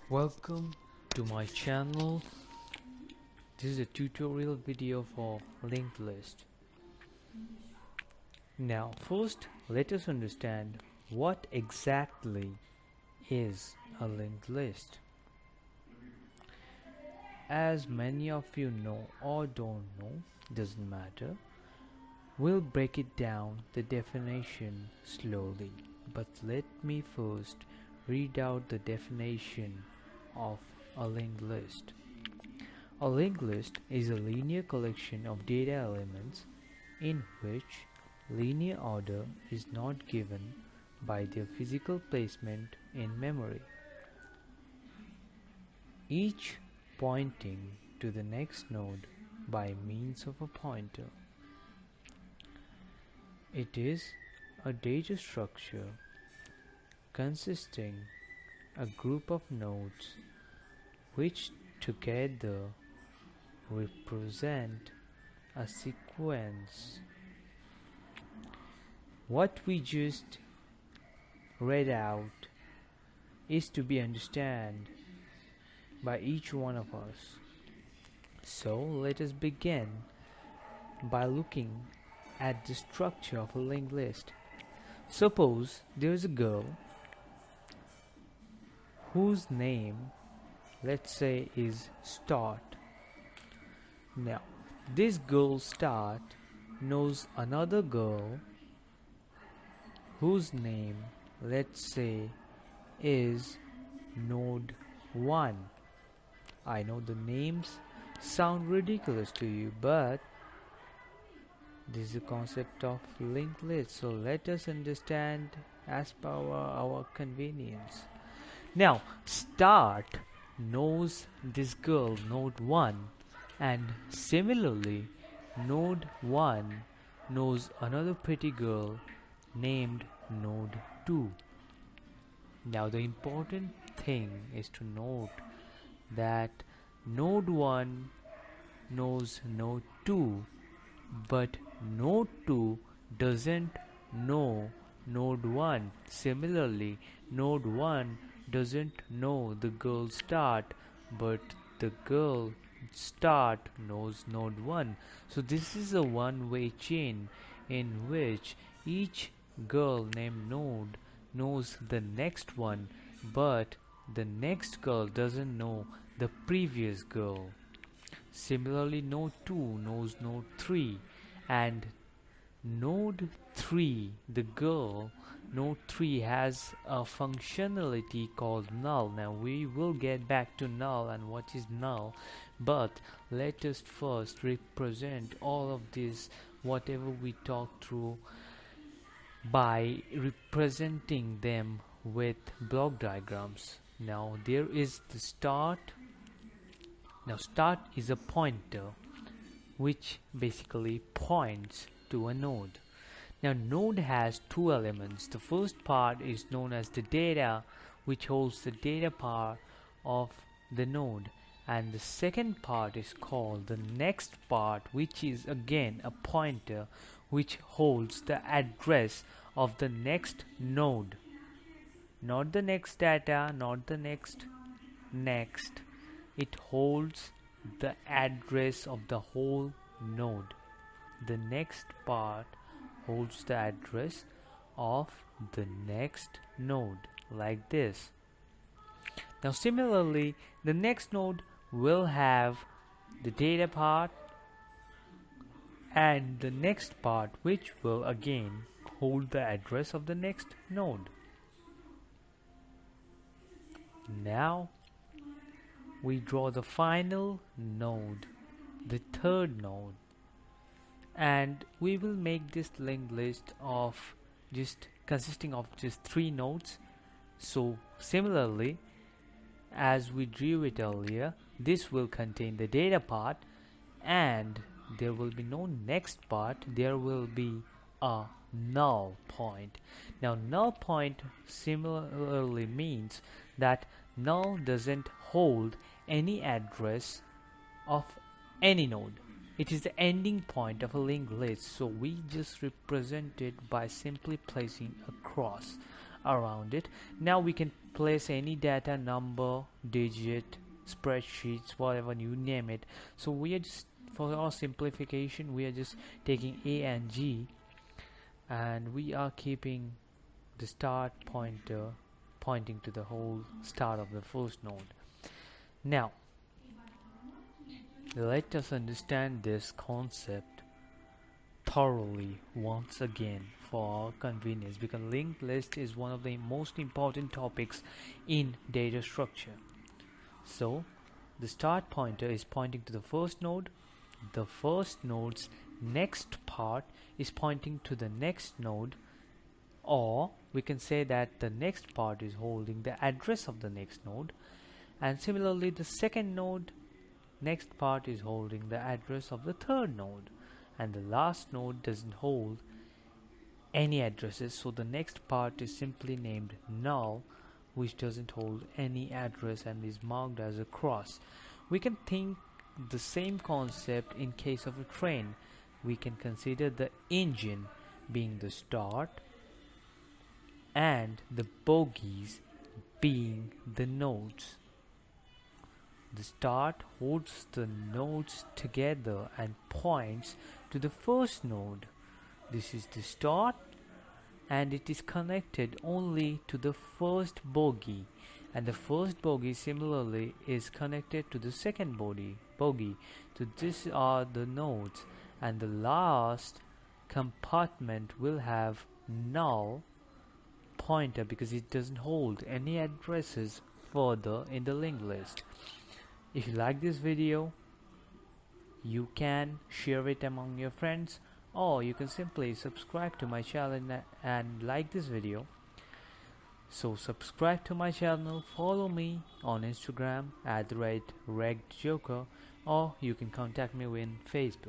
Welcome to my channel. This is a tutorial video for linked list. Now first let us understand what exactly is a linked list. As many of you know or don't know, doesn't matter. We'll break it down the definition slowly, but let me first read out the definition of a linked list. A linked list is a linear collection of data elements in which linear order is not given by their physical placement in memory, each pointing to the next node by means of a pointer. It is a data structure consisting a group of nodes which together represent a sequence. What we just read out is to be understood by each one of us. So let us begin by looking at the structure of a linked list. Suppose there is a girl whose name, let's say, is Start. Now this girl Start knows another girl whose name, let's say, is Node 1. I know the names sound ridiculous to you, but this is the concept of linked list, so let us understand as per our convenience. Now Start knows this girl Node 1, and similarly Node 1 knows another pretty girl named Node 2. Now the important thing is to note that Node 1 knows Node 2, but Node 2 doesn't know Node 1. Similarly, Node 1 doesn't know the girl Start, but the girl Start knows Node 1. So this is a one-way chain in which each girl named Node knows the next one, but the next girl doesn't know the previous girl. Similarly, Node 2 knows Node 3, and Node 3, the girl Node 3, has a functionality called null. Now we will get back to null and what is null, but let us first represent all of this, whatever we talk through, by representing them with block diagrams. Now there is the Start. Now Start is a pointer which basically points to a node. Now node has two elements. The first part is known as the data, which holds the data part of the node, and the second part is called the next part, which is again a pointer which holds the address of the next node. Not the next data, not the next. It holds the address of the whole node. The next part holds the address of the next node, like this. Now similarly, the next node will have the data part and the next part, which will again hold the address of the next node. Now we draw the final node, the third node, and we will make this linked list of consisting of just 3 nodes. So similarly, as we drew it earlier, this will contain the data part, and there will be no next part, there will be a null point. Now null point similarly means that null doesn't hold any address of any node. It is the ending point of a linked list, so we just represent it by simply placing a cross around it. Now we can place any data, number, digit, spreadsheets, whatever you name it. So we are just, for our simplification, we are just taking A and G, and we are keeping the start pointer pointing to the whole start of the first node. Now let us understand this concept thoroughly once again for our convenience, because linked list is one of the most important topics in data structure. So the start pointer is pointing to the first node. The first node's next part is pointing to the next node, or we can say that the next part is holding the address of the next node, and similarly the second node next part is holding the address of the third node, and the last node doesn't hold any addresses, so the next part is simply named null, which doesn't hold any address and is marked as a cross. We can think the same concept in case of a train. We can consider the engine being the start and the bogies being the nodes. The start holds the nodes together and points to the first node. This is the start, and it is connected only to the first bogie, and the first bogie similarly is connected to the second bogie. So these are the nodes, and the last compartment will have null pointer because it doesn't hold any addresses further in the linked list. If you like this video, you can share it among your friends, or you can simply subscribe to my channel and like this video. So subscribe to my channel, follow me on Instagram @RegJoker, or you can contact me in Facebook.